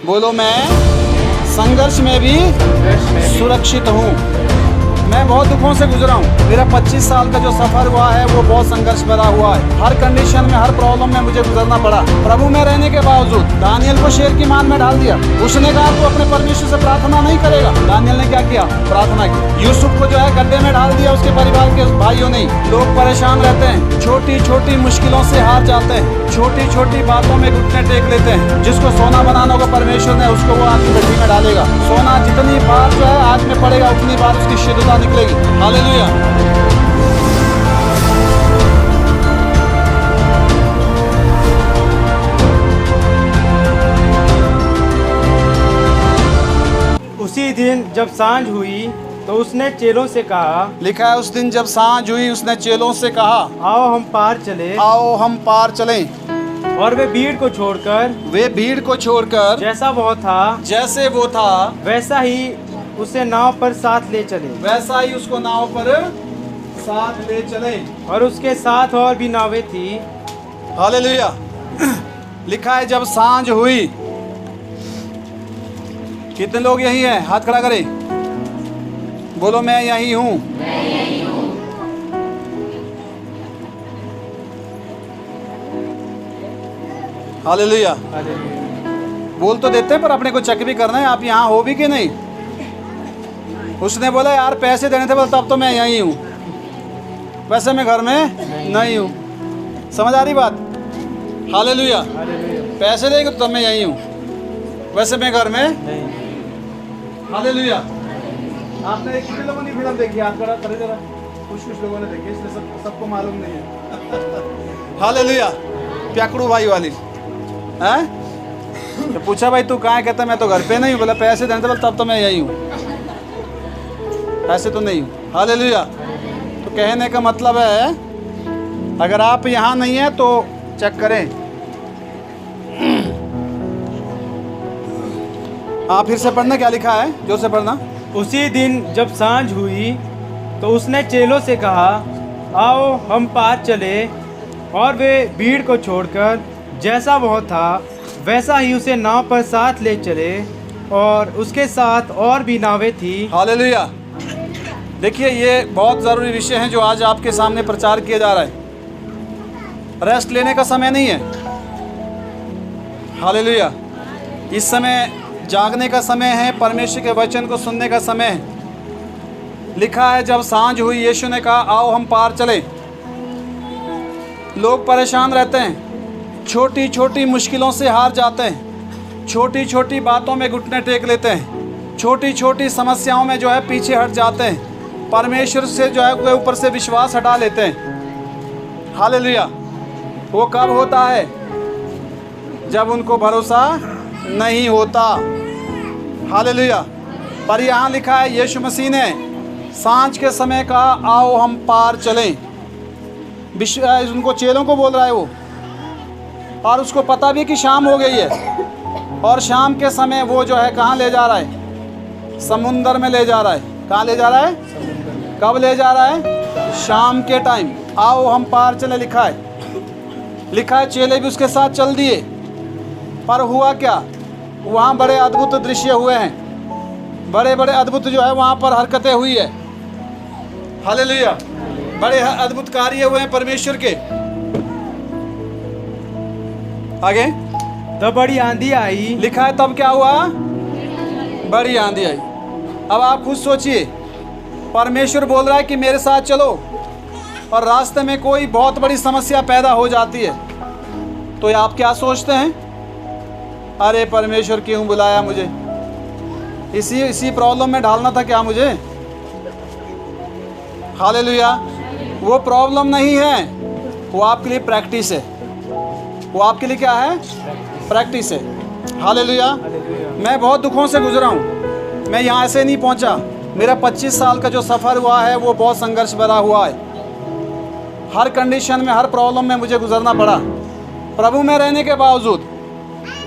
बोलो मैं संघर्ष में भी सुरक्षित हूँ। मैं बहुत दुखों से गुजरा हूँ। मेरा 25 साल का जो सफर हुआ है वो बहुत संघर्ष भरा हुआ है। हर कंडीशन में, हर प्रॉब्लम में मुझे गुजरना पड़ा। प्रभु में रहने के बावजूद दानियल को शेर की मान में डाल दिया। उसने कहा तू अपने परमेश्वर से प्रार्थना नहीं करेगा। दानियल ने क्या किया? प्रार्थना की। यूसुफ को जो है गड्ढे में डाल दिया, उसके परिवार के भाइयों ने। लोग परेशान रहते हैं, छोटी छोटी मुश्किलों से हार जाते हैं, छोटी छोटी बातों में घुटने टेक लेते हैं। जिसको सोना बनाना होगा परमेश्वर ने, उसको वो आग की भट्टी में डालेगा। सोना जितनी बार जो है आग में पड़ेगा उतनी बार उसकी शुद्धता निकलेगी। हालेलुया। उसी दिन जब सांझ हुई तो उसने चेलों से कहा, लिखा है उस दिन जब सांझ हुई उसने चेलों से कहा, आओ हम पार चले। आओ हम पार चलें। और वे भीड़ को छोड़कर जैसा वो था वैसा ही उसे नाव पर साथ ले चले। वैसा ही उसको नाव पर साथ ले चले। और उसके साथ और भी नावें थी। हालेलुया। लिखा है जब सांझ हुई। कितने लोग यही हैं? हाथ खड़ा करें, बोलो मैं यही हूँ। हालेलुया। बोल तो देते हैं पर अपने को चेक भी करना है, आप यहाँ हो भी कि नहीं। उसने बोला यार पैसे देने थे, बोला तब तो मैं यहीं हूँ, वैसे मैं घर में नहीं हूँ। समझ आ रही बात? हालेलुया। पैसे देंगे तो तब मैं यहीं हूँ, वैसे मैं घर में नहीं। हालेलुया। आपने कितने लोगों ने फिल्म देखी? आप करे जरा। कुछ लोगों ने देखी, इसलिए सबको मालूम नहीं है। हालेलुया। प्याकड़ू भाई वाली हैं? तो पूछा भाई तू कहाँ है? कहता मैं तो घर पे नहीं हूँ। बोला पैसे देने थे, बोला तब तो मैं यहीं हूँ, ऐसे तो नहीं हूँ। हालेलुया। तो कहने का मतलब है अगर आप यहाँ नहीं हैं तो चेक करें। हाँ फिर से पढ़ना, क्या लिखा है? जोर से पढ़ना। उसी दिन जब सांझ हुई तो उसने चेलों से कहा, आओ हम पार चले। और वे भीड़ को छोड़कर जैसा वो था वैसा ही उसे नाव पर साथ ले चले। और उसके साथ और भी नावें थी। हालेलुया। देखिए ये बहुत ज़रूरी विषय है जो आज आपके सामने प्रचार किया जा रहा है। रेस्ट लेने का समय नहीं है। हालेलुया। इस समय जागने का समय है, परमेश्वर के वचन को सुनने का समय है। लिखा है जब सांझ हुई यीशु ने कहा आओ हम पार चले। लोग परेशान रहते हैं, छोटी छोटी मुश्किलों से हार जाते हैं, छोटी छोटी बातों में घुटने टेक लेते हैं, छोटी छोटी समस्याओं में जो है पीछे हट जाते हैं, परमेश्वर से जो है ऊपर से विश्वास हटा लेते हैं। हालेलुया। वो कब होता है? जब उनको भरोसा नहीं होता। हालेलुया। पर यहाँ लिखा है यीशु मसीह ने सांझ के समय कहा आओ हम पार चलें। उनको चेलों को बोल रहा है वो, और उसको पता भी कि शाम हो गई है। और शाम के समय वो जो है कहाँ ले जा रहा है? समुंदर में ले जा रहा है। कहाँ ले जा रहा है? कब ले जा रहा है? शाम के टाइम। आओ हम पार चले लिखा है। चेले भी उसके साथ चल दिए। पर हुआ क्या? वहाँ बड़े अद्भुत दृश्य हुए हैं, बड़े बड़े अद्भुत जो है वहाँ पर हरकतें हुई है। हालेलुया। बड़े अद्भुत कार्य हुए हैं परमेश्वर के। आगे तब बड़ी आंधी आई। लिखा है तब क्या हुआ? बड़ी आंधी आई। अब आप खुद सोचिए, परमेश्वर बोल रहा है कि मेरे साथ चलो, और रास्ते में कोई बहुत बड़ी समस्या पैदा हो जाती है, तो आप क्या सोचते हैं? अरे परमेश्वर क्यों बुलाया मुझे? इसी प्रॉब्लम में डालना था क्या मुझे? हालेलुया। वो प्रॉब्लम नहीं है, वो आपके लिए प्रैक्टिस है। वो आपके लिए क्या है? प्रैक्टिस है। हालेलुया। मैं बहुत दुखों से गुजरा हूँ। मैं यहाँ ऐसे नहीं पहुँचा। मेरा 25 साल का जो सफ़र हुआ है वो बहुत संघर्ष भरा हुआ है। हर कंडीशन में, हर प्रॉब्लम में मुझे गुजरना पड़ा। प्रभु में रहने के बावजूद।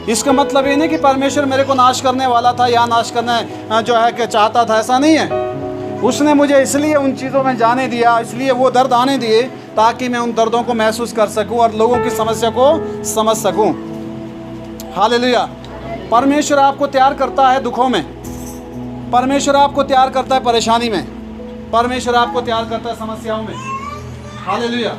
इसका मतलब ये नहीं कि परमेश्वर मेरे को नाश करने वाला था या नाश करना जो है कि चाहता था, ऐसा नहीं है। उसने मुझे इसलिए उन चीज़ों में जाने दिया, इसलिए वो दर्द आने दिए ताकि मैं उन दर्दों को महसूस कर सकूं और लोगों की समस्या को समझ सकूं। हालेलुया। परमेश्वर आपको तैयार करता है दुखों में, परमेश्वर आपको तैयार करता है परेशानी में, परमेश्वर आपको तैयार करता है समस्याओं में। हालेलुया।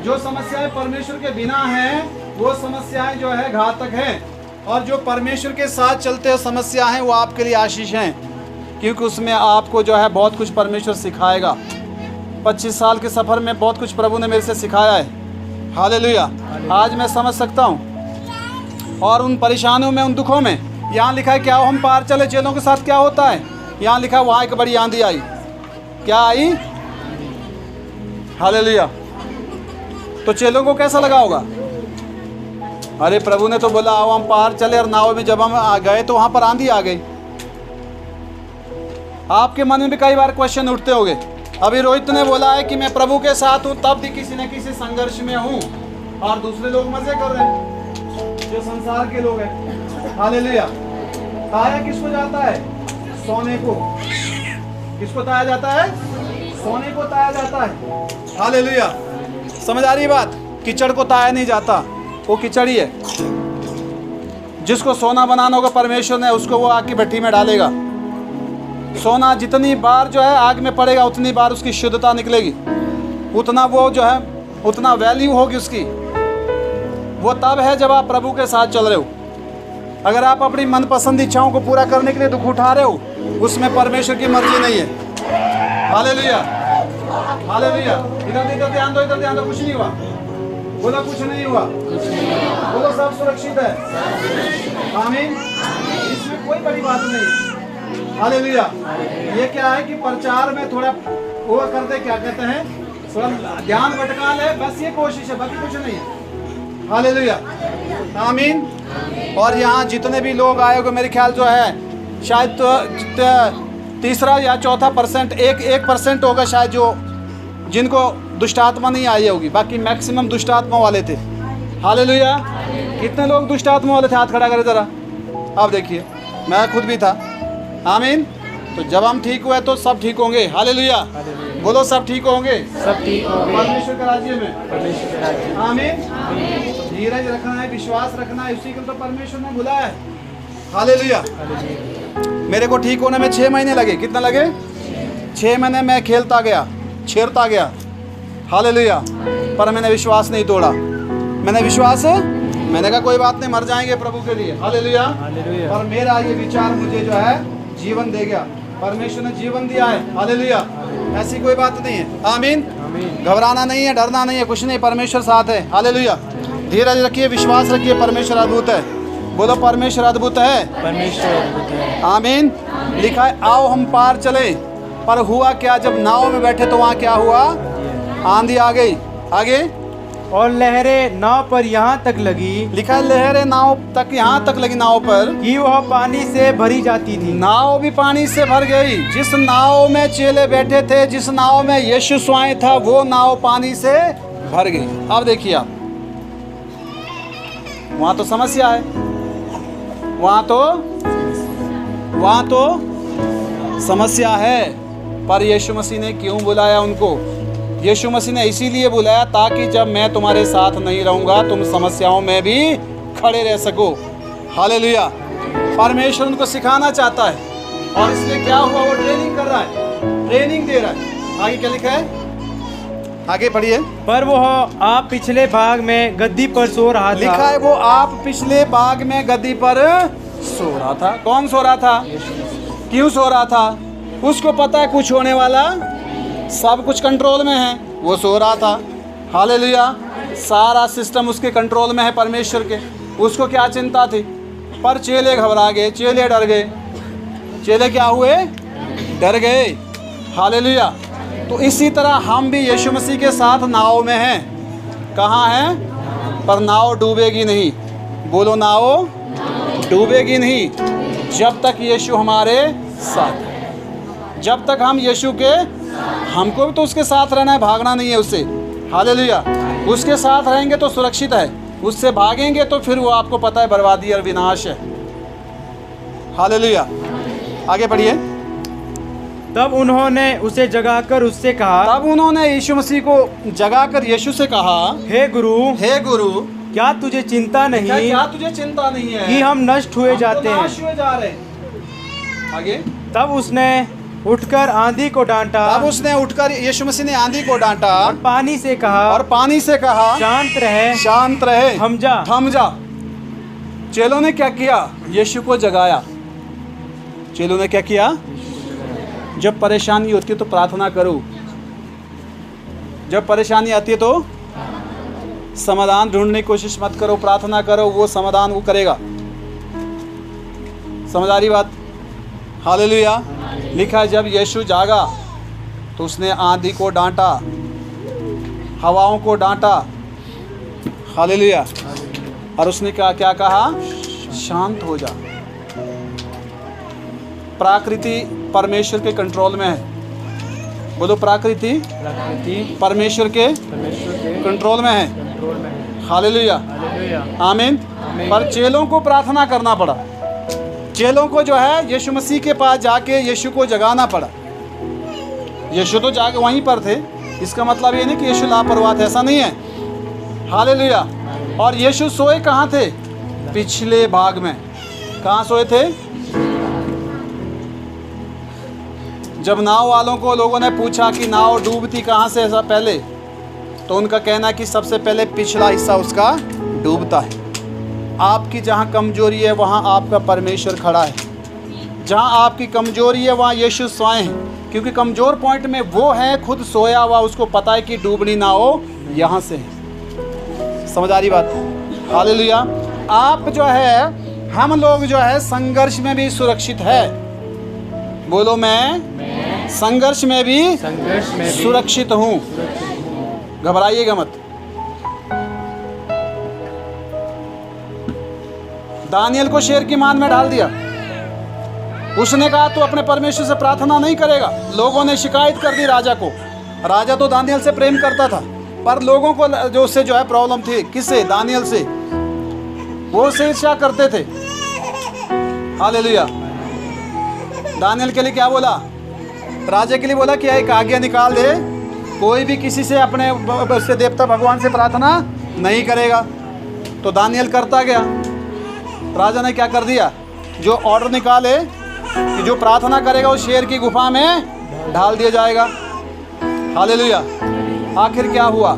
जो समस्याएं परमेश्वर के बिना हैं वो समस्याएं जो है घातक हैं, और जो परमेश्वर के साथ चलते हुए समस्या हैं वो आपके लिए आशीष हैं, क्योंकि उसमें आपको जो है बहुत कुछ परमेश्वर सिखाएगा। 25 साल के सफ़र में बहुत कुछ प्रभु ने मेरे से सिखाया है। हालेलुया। आज मैं समझ सकता हूँ। और उन परेशानियों में, उन दुखों में, यहाँ लिखा है क्या हम पार चले, चेलों के साथ क्या होता है, यहाँ लिखा है वहाँ एक बड़ी आंधी आई। क्या आई? हालेलुया। तो चेलों को कैसा लगा होगा? अरे प्रभु ने तो बोला आओ हम पार चले, और नाव में जब हम आ गए तो वहाँ पर आंधी आ गई। आपके मन में भी कई बार क्वेश्चन उठते होंगे। अभी रोहित ने बोला है कि मैं प्रभु के साथ हूँ, तब भी किसी न किसी संघर्ष में हूँ, और दूसरे लोग मजे कर रहे हैं जो संसार के लोग हैं। हालेलुया। ताया किसको जाता है? सोने को। किसको ताया जाता है? सोने को ताया जाता है। हालेलुया। समझ आ रही है बात? कीचड़ को ताया नहीं जाता, वो कीचड़ ही है। जिसको सोना बनाना होगा परमेश्वर ने, उसको वो आग की भट्टी में डालेगा। सोना जितनी बार जो है आग में पड़ेगा उतनी बार उसकी शुद्धता निकलेगी, उतना वो जो है उतना वैल्यू होगी उसकी। वो तब है जब आप प्रभु के साथ चल रहे हो। अगर आप अपनी मनपसंद इच्छाओं को पूरा करने के लिए दुख उठा रहे हो, उसमें परमेश्वर की मर्जी नहीं है। हालेलुया। हालेलुया। इधर ध्यान दो, इधर ध्यान दो। कुछ नहीं हुआ। बोलो कुछ नहीं हुआ। बोलो सब सुरक्षित है। आमीन। इसमें कोई बड़ी बात नहीं है। हालेलुया। ये क्या है कि प्रचार में थोड़ा वो करते, क्या कहते हैं, थोड़ा ध्यान भटका ले, बस ये कोशिश है, बाकी कुछ नहीं है। हालेलुया। आमीन। और यहाँ जितने भी लोग आए होंगे, मेरे ख्याल जो है शायद तो तीसरा या चौथा परसेंट, 1% होगा शायद जो जिनको दुष्ट आत्मा नहीं आई होगी, बाकी मैक्सिमम दुष्ट आत्मा वाले थे। हालेलुया। कितने लोग दुष्ट आत्मा वाले थे? हाथ खड़ा करें ज़रा। आप देखिए, मैं खुद भी था। आमीन। तो जब हम ठीक हुए तो सब ठीक होंगे। हालेलुया। बोलो सब ठीक होंगे। सब ठीक होंगे परमेश्वर के राज्य में। परमेश्वर के राज्य में। आमीन। धीरज रखना है, विश्वास रखना है, उसी को तो परमेश्वर ने बुलाया है। हालेलुया। मेरे को ठीक होने में 6 महीने लगे। कितना लगे? 6 महीने मैं खेलता गया, छेड़ता गया। हालेलुया। पर मैंने विश्वास नहीं तोड़ा। मैंने कहा कोई बात नहीं, मर जाएंगे प्रभु के लिए। हालेलुया। और मेरा ये विचार मुझे जो है जीवन दे गया। परमेश्वर ने जीवन दिया है। हालेलुया। ऐसी कोई बात नहीं है। आमीन। घबराना नहीं है, डरना नहीं है, कुछ नहीं, परमेश्वर साथ है। हालेलुया। धीरज रखिए, विश्वास रखिए, परमेश्वर अद्भुत है। बोलो परमेश्वर अद्भुत है। परमेश्वर अद्भुत है। आमीन। लिखा है आओ हम पार चले, पर हुआ क्या? जब नाव में बैठे तो वहाँ क्या हुआ? आंधी आ गई। आगे? और लहरें नाव पर यहाँ तक लगी। लिखा है लहरें नाव तक, यहाँ तक लगी नाव पर कि वह पानी से भरी जाती थी। नाव भी पानी से भर गई। जिस नाव में चेले बैठे थे, जिस नाव में यीशु स्वयं था, वो नाव पानी से भर गई। अब देखिए आप, वहाँ तो समस्या है, वहाँ तो समस्या है, पर यीशु मसीह ने क्यों बुलाया उनको? यीशु मसीह ने इसीलिए बुलाया ताकि जब मैं तुम्हारे साथ नहीं रहूँगा तुम समस्याओं में भी खड़े रह सको। हालेलुया। परमेश्वर उनको सिखाना चाहता है, और इसलिए क्या हुआ? वो ट्रेनिंग कर रहा है, ट्रेनिंग दे रहा है। आगे क्या लिखा है? आगे पढ़िए। पर वो आप पिछले भाग में गद्दी पर सो रहा था। लिखा है वो आप पिछले भाग में गद्दी पर सो रहा था। कौन सो रहा था? क्यों सो रहा था? उसको पता है कुछ होने वाला, सब कुछ कंट्रोल में है, वो सो रहा था। हालेलुया। सारा सिस्टम उसके कंट्रोल में है, परमेश्वर के। उसको क्या चिंता थी? पर चेले घबरा गए, चेले डर गए। चेले क्या हुए? डर गए। हालेलुया। तो इसी तरह हम भी यीशु मसीह के साथ नाव में हैं। कहाँ हैं? पर नाव डूबेगी नहीं। बोलो नाव डूबेगी नहीं जब तक यीशु हमारे साथ है। जब तक हम यीशु के, हमको भी तो उसके साथ रहना है, भागना नहीं है उससे। हालेलुया। उसके साथ रहेंगे तो सुरक्षित है, उससे भागेंगे तो फिर वो आपको पता है बर्बादी और विनाश है। हालेलुया। आगे पढ़िए। तब उन्होंने उसे जगाकर उससे कहा। तब उन्होंने यीशु मसीह को जगाकर यीशु से कहा, हे गुरु, हे गुरु, क्या तुझे चिंता क्या नहीं क्या तुझे चिंता नहीं है कि हम नष्ट हुए हम तो जाते नाश हैं? हुए जा रहे हैं। आगे, तब उसने उठकर आंधी को डांटा तब उसने उठकर, यीशु मसीह ने आंधी को डांटा और पानी से कहा और पानी से कहा शांत रहे, शांत रहे, थम जा। थम जा। चेलों ने क्या किया? यीशु को जगाया। चेलों ने क्या किया? जब परेशानी होती है तो प्रार्थना करो। जब परेशानी आती है तो समाधान ढूंढने की कोशिश मत करो, प्रार्थना करो, वो समाधान वो करेगा। समझ आ रही बात? हालेलुया। लिखा है जब यीशु जागा तो उसने आंधी को डांटा, हवाओं को डांटा। हालेलुया। और उसने क्या कहा? शांत हो जा। प्रकृति परमेश्वर के कंट्रोल में है। बोलो, प्रकृति परमेश्वर के कंट्रोल में है। हालेलुया, आमीन। पर चेलों को प्रार्थना करना पड़ा। चेलों को जो है यीशु मसीह के पास जाके यीशु को जगाना पड़ा। यीशु तो जाके वहीं पर थे, इसका मतलब ये नहीं कि यीशु लापरवाह थे, ऐसा नहीं है। हालेलुया। और यीशु सोए कहाँ थे? पिछले भाग में। कहाँ सोए थे? जब नाव वालों को लोगों ने पूछा कि नाव डूबती कहाँ से ऐसा पहले, तो उनका कहना कि सबसे पहले पिछला हिस्सा उसका डूबता है। आपकी जहाँ कमजोरी है वहाँ आपका परमेश्वर खड़ा है। जहाँ आपकी कमजोरी है वहाँ यीशु सोए हैं, क्योंकि कमज़ोर पॉइंट में वो है, खुद सोया हुआ, उसको पता है कि डूबनी ना हो यहाँ से है। समझ आ रही बात? हालेलुया। आप जो है, हम लोग जो है संघर्ष में भी सुरक्षित है। बोलो, मैं संघर्ष में भी सुरक्षित हूँ। घबराइएगा मत। दानियल को शेर की मान में डाल दिया। उसने कहा तू अपने परमेश्वर से प्रार्थना नहीं करेगा। लोगों ने शिकायत कर दी राजा को। राजा तो दानियल से प्रेम करता था, पर लोगों को जो उससे जो है प्रॉब्लम थी। किससे? दानियल से। वो उससे ईर्ष्या करते थे। हालेलुया। दानियल के लिए क्या बोला? राजा के लिए बोला कि एक आज्ञा निकाल दे, कोई भी किसी से अपने उससे देवता भगवान से प्रार्थना नहीं करेगा। तो दानियल करता गया। राजा ने क्या कर दिया? जो ऑर्डर निकाले कि जो प्रार्थना करेगा वो शेर की गुफा में ढाल दिया जाएगा। हालेलुया। आखिर क्या हुआ?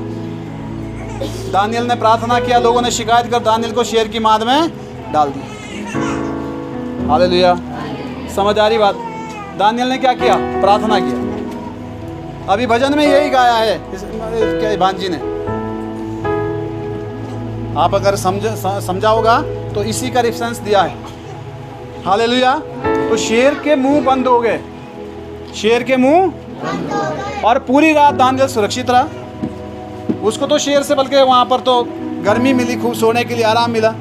दानियल ने प्रार्थना किया, लोगों ने शिकायत कर दानियल को शेर की माद में डाल दिया। हालेलुया। समझ आ रही बात? दानियल ने क्या किया? प्रार्थना किया। अभी भजन में यही गाया है क्या भांजी ने। आप अगर समझा होगा तो इसी का रेफरेंस दिया है। हालेलुया। तो शेर के मुंह बंद हो गए, शेर के मुंह, और पूरी रात दानियल सुरक्षित रहा। उसको तो शेर से बल्कि वहाँ पर तो गर्मी मिली, खूब सोने के लिए आराम मिला।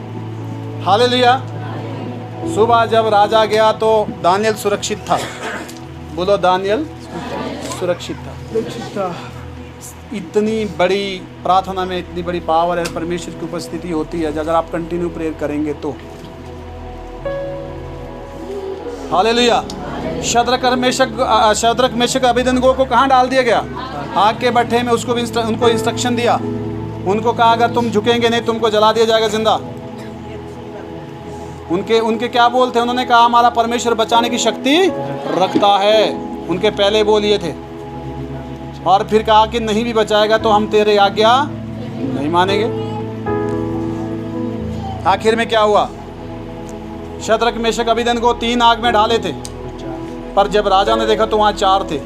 हालेलुया। सुबह जब राजा गया तो दानियल सुरक्षित था। बोलो, दानियल सुरक्षित था। इतनी बड़ी प्रार्थना में इतनी बड़ी पावर है, परमेश्वर की उपस्थिति होती है अगर आप कंटिन्यू प्रेयर करेंगे तो। हालेलुया। शद्रक मेशक अबेदनगो को कहाँ डाल दिया गया? आग के भट्ठे में। उसको भी उनको इंस्ट्रक्शन दिया। उनको कहा अगर तुम झुकेंगे नहीं तुमको जला दिया जाएगा जिंदा। उनके क्या बोल थे? उन्होंने कहा हमारा परमेश्वर बचाने की शक्ति रखता है। उनके पहले बोल ये थे। और फिर कहा कि नहीं भी बचाएगा तो हम तेरे आज्ञा नहीं मानेंगे। आखिर में क्या हुआ? शद्रक मेशक अबेदनगो 3 आग में डाले थे, पर जब राजा ने देखा तो वहाँ 4 थे।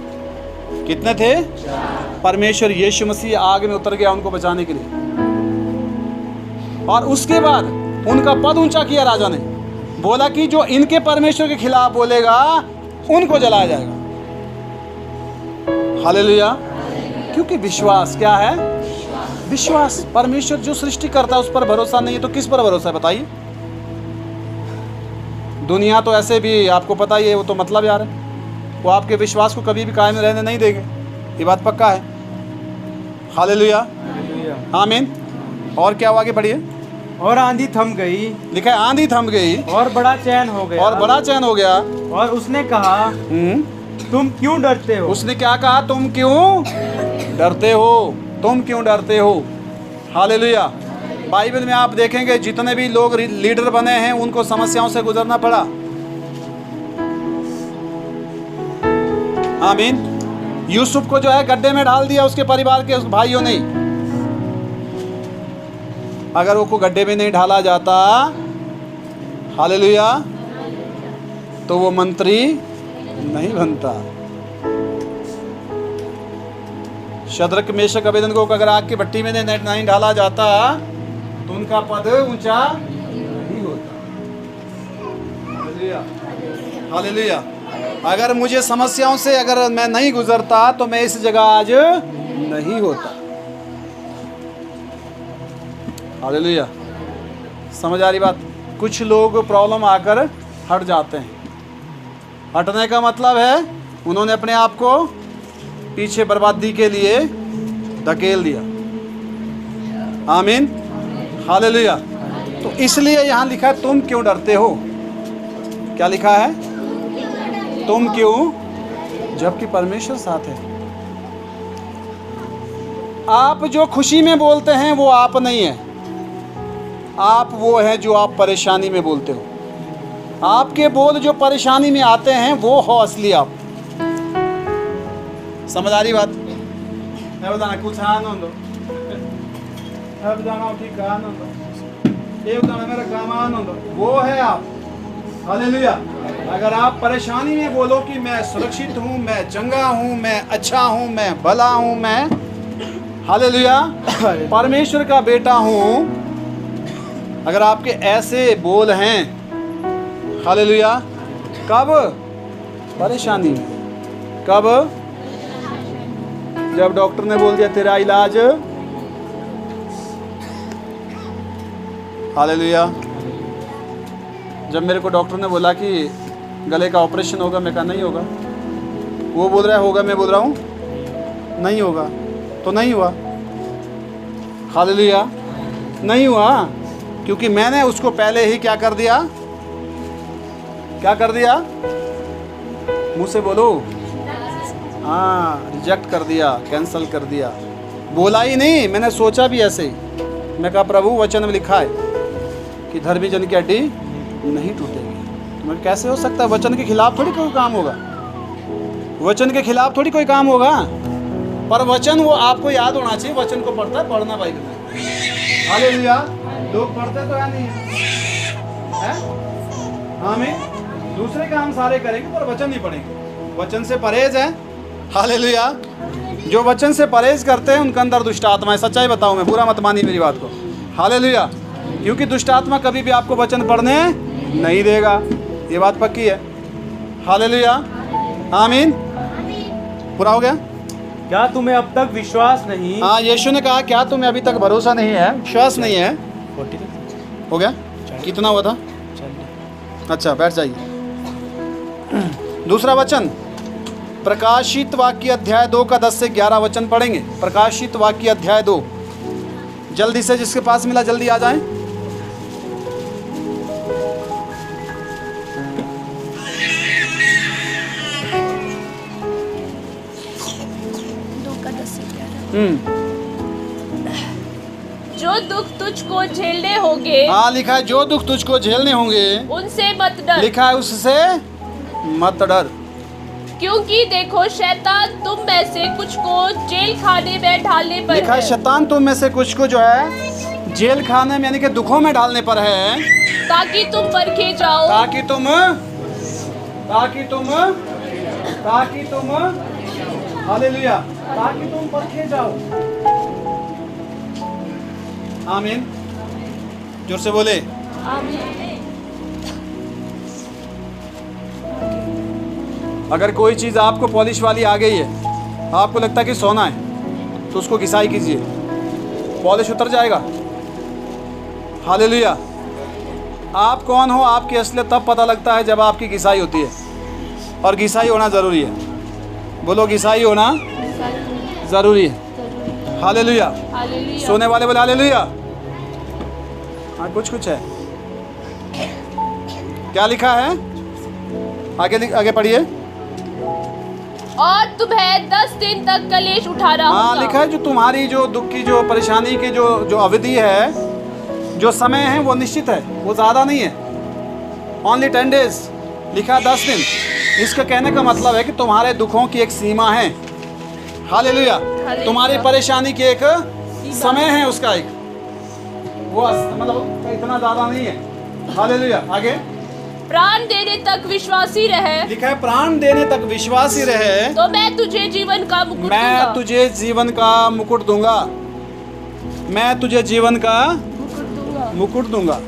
कितने थे? परमेश्वर यीशु मसीह आग में उतर गया उनको बचाने के लिए। और उसके बाद उनका पद ऊंचा किया राजा ने। बोला कि जो इनके परमेश्वर के खिलाफ बोलेगा उनको जलाया जाएगा। हालेलुया। क्योंकि विश्वास क्या है? विश्वास। परमेश्वर जो सृष्टि करता है उस पर भरोसा नहीं है तो किस पर भरोसा है बताइए? दुनिया तो ऐसे भी आपको पता ही है, वो तो मतलब यार है, वो आपके विश्वास को कभी भी कायम रहने नहीं देंगे। ये बात पक्का है। हालेलुया, आमीन। और क्या हुआ? आगे बढ़िए। और आंधी थम गई। लिखा है आंधी थम गई और बड़ा चैन हो गया। और बड़ा चैन हो गया। और उसने कहा तुम क्यों डरते हो? उसने क्या कहा? तुम क्यों डरते हो? तुम क्यों डरते हो? हालेलुया। बाइबल में आप देखेंगे जितने भी लोग लीडर बने हैं उनको समस्याओं से गुजरना पड़ा। आमीन। यूसुफ को जो है गड्ढे में डाल दिया उसके परिवार के भाइयों ने। अगर वो को गड्ढे में नहीं ढाला जाता, हालेलुया, तो वो मंत्री नहीं बनता। शद्रक मेशक अबेदनगो को अगर आग की भट्टी में नहीं डाला जाता तो उनका पद ऊंचा नहीं होता। Hallelujah, hallelujah. अगर मुझे समस्याओं से अगर मैं नहीं गुजरता तो मैं इस जगह आज नहीं होता। हालेलुया, समझ आ रही बात? कुछ लोग प्रॉब्लम आकर हट जाते हैं। हटने का मतलब है उन्होंने अपने आप को पीछे बर्बादी के लिए धकेल दिया। आमीन, हालेलुया। तो इसलिए यहाँ लिखा है तुम क्यों डरते हो। क्या लिखा है? तुम क्यों, जबकि परमेश्वर साथ है। आप जो खुशी में बोलते हैं वो आप नहीं है। आप वो है जो आप परेशानी में बोलते हो। आपके बोल जो परेशानी में आते हैं वो हो असली आप। समझ आ रही बात? बताना कुछ आनंद ठीक आनंद मेरा काम आनंद वो है आप। हालेलुया। अगर आप परेशानी में बोलो कि मैं सुरक्षित हूँ, मैं चंगा हूँ, मैं अच्छा हूँ, मैं भला हूँ, मैं हालेलुया परमेश्वर का बेटा हूँ, अगर आपके ऐसे बोल हैं, हालेलुया, कब? परेशानी में। कब? जब डॉक्टर ने बोल दिया तेरा इलाज, हालेलुया, जब मेरे को डॉक्टर ने बोला कि गले का ऑपरेशन होगा, मैं कहा नहीं होगा। वो बोल रहा है होगा, मैं बोल रहा हूँ नहीं होगा, तो नहीं हुआ। हालेलुया, नहीं हुआ क्योंकि मैंने उसको पहले ही क्या कर दिया? क्या कर दिया? मुंह से बोलो। हाँ, रिजेक्ट कर दिया, कैंसल कर दिया। बोला ही नहीं, मैंने सोचा भी ऐसे ही। मैं कहा प्रभु वचन में लिखा है कि धर्मी जन की हड्डी नहीं टूटेगी। तो मैं कैसे हो सकता है? वचन के खिलाफ थोड़ी कोई काम होगा। वचन के खिलाफ थोड़ी कोई काम होगा। पर वचन वो आपको याद होना चाहिए। वचन को पढ़ता है, पढ़ना बाइबल में। हालेलुया। लोग पढ़ते तो है नहीं है? आमीन। दूसरे काम सारे करेंगे पर वचन नहीं पढ़ेंगे। वचन से परहेज है। हालेलुया। जो वचन से परहेज करते हैं उनके अंदर दुष्ट आत्मा है। सच्चाई बताऊं मैं, बुरा मत मानिए मेरी बात को। हालेलुया। क्योंकि दुष्ट आत्मा कभी भी आपको वचन पढ़ने नहीं देगा, ये बात पक्की है। हालेलुया, आमीन। पूरा हो गया? क्या तुम्हें अब तक विश्वास नहीं? हाँ, यीशु ने कहा क्या तुम्हें अभी तक भरोसा नहीं है, विश्वास नहीं है? हो गया? कितना हुआ था? अच्छा, बैठ जाइए। दूसरा वचन प्रकाशित वाक्य अध्याय 2 का 10 से 11 वचन पढ़ेंगे। प्रकाशित वाक्य अध्याय 2। जल्दी से जिसके पास मिला जल्दी आ जाएं। जो दुख तुझको झेलने होंगे, हाँ लिखा है जो दुख तुझको झेलने होंगे उनसे मत डर। लिखा है उससे मत डर। क्योंकि देखो शैतान तुम में से कुछ को जेल खाने में डालने पर लिखा है शैतान तुम में से कुछ को जो है जेल खाने में यानी कि दुखों में डालने पर है, ताकि तुम परखे जाओ। ताकि तुम हालेलुया, ताकि तुम परखे जाओ। आमीन। जोर से बोले। अगर कोई चीज़ आपको पॉलिश वाली आ गई है, आपको लगता है कि सोना है, तो उसको घिसाई कीजिए, पॉलिश उतर जाएगा। हालेलुया। आप कौन हो, आपकी असलियत तब पता लगता है जब आपकी घिसाई होती है, और घिसाई होना ज़रूरी है। बोलो, घिसाई होना ज़रूरी है। हालेलुया। सोने वाले बोले हालेलुया। हाँ, कुछ है। क्या लिखा है? आगे पढ़िए। और तुम्हें 10 दिन तक कलेश उठाना होगा। हाँ, लिखा है जो तुम्हारी जो दुख की जो परेशानी की जो अवधि है, जो समय है वो निश्चित है, वो ज़्यादा नहीं है। ओनली 10 days, लिखा 10 दिन। इसका कहने का मतलब है कि तुम्हारे दुखों की एक सीमा है। हालेलुया। तुम्हारी परेशानी की एक समय है, उसका एक वो मतलब इतना ज़्यादा नहीं है। हालेलुया। आगे, प्राण देने तक विश्वासी रहे, लिखा है प्राण देने तक विश्वासी रहे तो मैं तुझे जीवन का मुकुट मैं दूंगा। तुझे जीवन का मुकुट दूंगा। मैं तुझे जीवन का मुकुट दूंगा।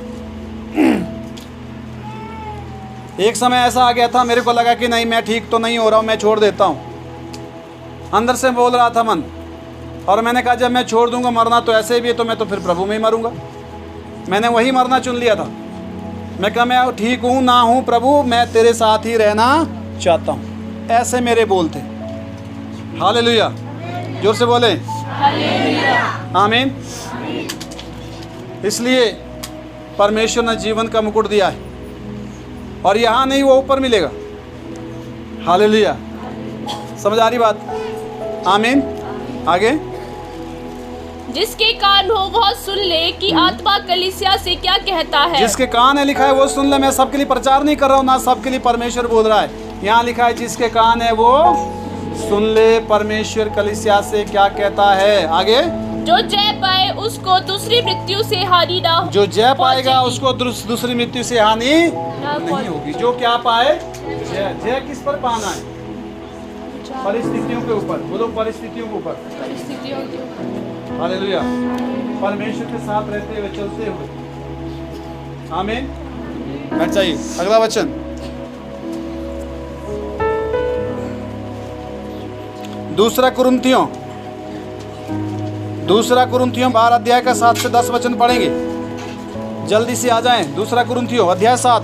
एक समय ऐसा आ गया था, मेरे को लगा कि नहीं मैं ठीक तो नहीं हो रहा हूँ, मैं छोड़ देता हूँ। अंदर से बोल रहा था मन, और मैंने कहा जब मैं छोड़ दूंगा मरना तो ऐसे भी है, तो मैं तो फिर प्रभु में ही मरूंगा। मैंने वही मरना चुन लिया था। मैं कहा मैं ठीक हूँ ना हूँ प्रभु, मैं तेरे साथ ही रहना चाहता हूँ। ऐसे मेरे बोल थे। हालेलुया। जोर से बोले आमीन। इसलिए परमेश्वर ने जीवन का मुकुट दिया है, और यहाँ नहीं वो ऊपर मिलेगा। हालेलुया। समझ आ रही बात? आमीन। आगे, जिसके कान हो वह सुन ले कि आत्मा कलीसिया से क्या कहता है। जिसके कान है लिखा है वो सुन ले। मैं सबके लिए प्रचार नहीं कर रहा हूँ, ना सबके लिए परमेश्वर बोल रहा है। यहाँ लिखा है जिसके कान है वो सुन ले परमेश्वर कलीसिया से क्या कहता है। आगे, जो जय पाए उसको दूसरी मृत्यु से हानि ना हो। जो जय पाएगा उसको दूसरी मृत्यु से हानि नहीं होगी। जो क्या पाए, जय। जय किस पर पाना है? परिस्थितियों के ऊपर। बोलो परिस्थितियों के ऊपर। परिस्थितियों के ऊपर। हालेलुया। परमेश्वर के साथ रहते हुए, चलते हुए। आमीन। बैठ जाइए। अगला वचन, दूसरा कुरिन्थियों 12 अध्याय का 7 से 10 वचन पढ़ेंगे। जल्दी से आ जाएं। दूसरा कुरिन्थियों अध्याय 7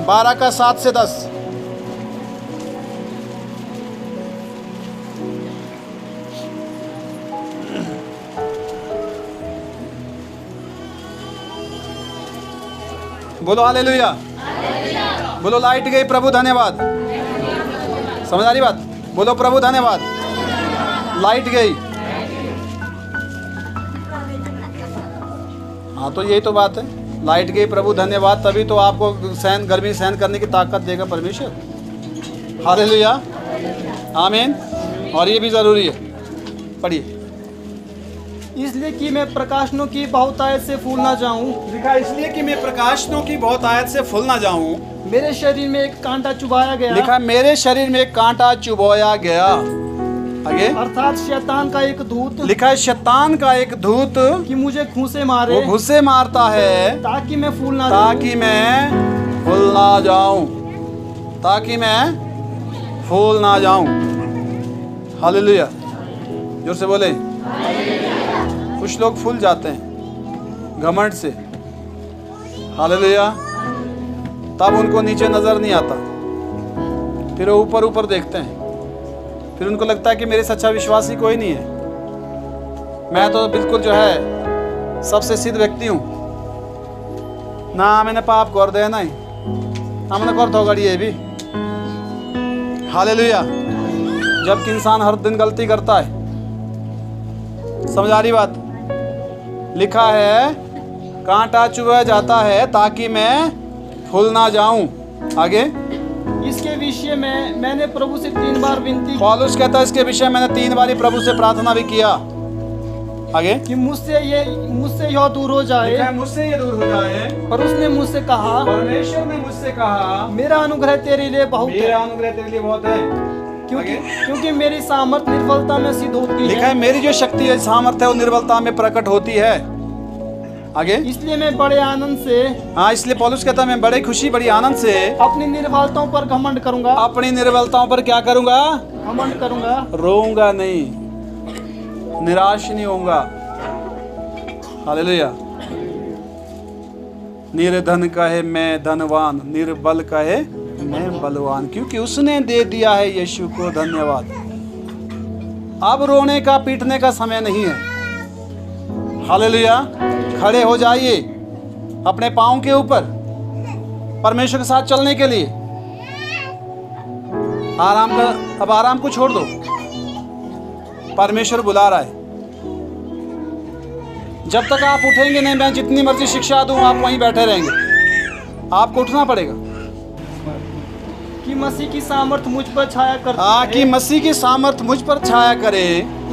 12 का 7 से 10। बोलो हालेलुया। बोलो लाइट गई, प्रभु धन्यवाद। समझ आ रही बात? बोलो प्रभु धन्यवाद। लाइट गई। हाँ तो यही तो बात है, लाइट गई प्रभु धन्यवाद। तभी तो आपको गर्मी सहन करने की ताकत देगा परमेश्वर। हालेलुया। आमीन। और ये भी ज़रूरी है। पढ़िए। इसलिए कि मैं प्रकाशनों की बहुतायत से फूल ना जाऊं। लिखा इसलिए कि मैं प्रकाशनों की बहुत आयत से फूल ना जाऊं। मेरे शरीर में एक कांटा चुभाया गया। लिखा मेरे शरीर में एक कांटा चुभोया गया। आगे, अर्थात शैतान का एक दूत। लिखा है शैतान का एक दूत कि मुझे घूंसे मारे। वो घुसे मारता है ताकि मैं फूल ना ताकि मैं फूल ना जाऊं। ताकि मैं फूल ना जाऊं। हालेलुया। जोर से बोले। कुछ लोग फूल जाते हैं घमंड से। हालेलुया। तब उनको नीचे नजर नहीं आता, फिर वो ऊपर ऊपर देखते हैं। फिर उनको लगता है कि मेरे से अच्छा विश्वासी कोई नहीं है, मैं तो बिल्कुल जो है सबसे सिद्ध व्यक्ति हूँ ना, मैंने पाप कर दे नहीं, हमने कर दो गड़ी ये भी। हालेलुया। जबकि इंसान हर दिन गलती करता है। समझ आ रही बात? लिखा है कांटा चुभा जाता है ताकि मैं फूल ना जाऊं। आगे, इसके विषय में मैंने प्रभु से 3 बार विनती पौलुस कहता है इसके विषय मैंने 3 बार प्रभु से प्रार्थना भी किया। आगे, कि मुझसे यह दूर हो जाए। मुझसे ये दूर हो जाए। पर उसने मुझसे कहा, परमेश्वर ने मुझसे कहा मेरा अनुग्रह तेरे लिए बहुत है। मेरा अनुग्रह तेरे लिए बहुत है। क्योंकि मेरी सामर्थ्य निर्बलता में सिद्ध होती लिखा है मेरी जो शक्ति है सामर्थ्य है वो निर्बलता में प्रकट होती है। आगे, इसलिए मैं बड़े आनंद से, हाँ इसलिए पौलुस कहता है मैं बड़ी खुशी बड़ी आनंद से अपनी निर्बलताओं पर घमंड करूंगा। अपनी निर्बलताओं पर क्या करूंगा? घमंड करूंगा। रोऊंगा नहीं, निराश नहीं होऊंगा। हालेलुया। निर्धन कहे मैं धनवान, निर्बल कहे मैं बलवान, क्योंकि उसने दे दिया है यीशु को धन्यवाद। अब रोने का पीटने का समय नहीं है। हालेलुया। खड़े हो जाइए अपने पाँव के ऊपर परमेश्वर के साथ चलने के लिए। अब आराम को छोड़ दो। परमेश्वर बुला रहा है। जब तक आप उठेंगे नहीं, मैं जितनी मर्जी शिक्षा दूं आप वहीं बैठे रहेंगे। आपको उठना पड़ेगा। कि मसीह की सामर्थ मुझ पर छाया करती हाँ, है। कि मसीह की सामर्थ मुझ पर छाया करे।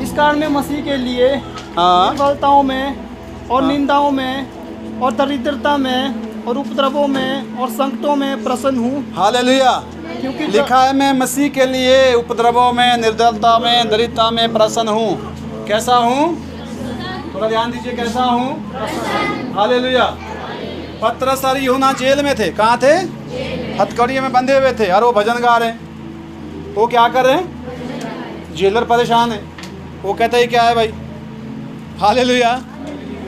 इस कारण मैं मसीह के लिए हाँ, निर्बलताओं में और निंदाओं में और दरिद्रता में और उपद्रवों में और संकटों में प्रसन्न हूँ। हालेलुया। क्योंकि लिखा है मैं मसीह के लिए उपद्रवों में, निर्दलता में, दरिद्रता में प्रसन्न हूँ। कैसा हूँ? थोड़ा ध्यान दीजिए, कैसा हूँ? हालेलुया। पतरस और यूहन्ना जेल में थे। कहाँ थे? हथकड़ियों में बंधे हुए थे और वो भजन गा रहे हैं। वो क्या कर रहे हैं? जेलर परेशान है। वो कहते हैं क्या है भाई? हालेलुया।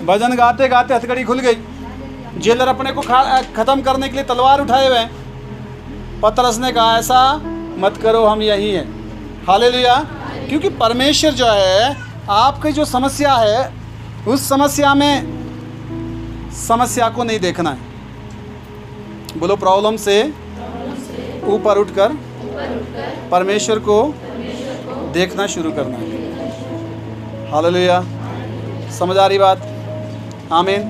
भजन गाते गाते हथकड़ी खुल गई। जेलर अपने को ख़त्म करने के लिए तलवार उठाए हुए हैं। पतरस ने कहा ऐसा मत करो, हम यही हैं। हालेलुया। क्योंकि परमेश्वर जो है, आपकी जो समस्या है उस समस्या में समस्या को नहीं देखना है। बोलो, प्रॉब्लम से ऊपर उठकर परमेश्वर को देखना शुरू करना है। हालेलुया। समझ आ रही बात? आमीन।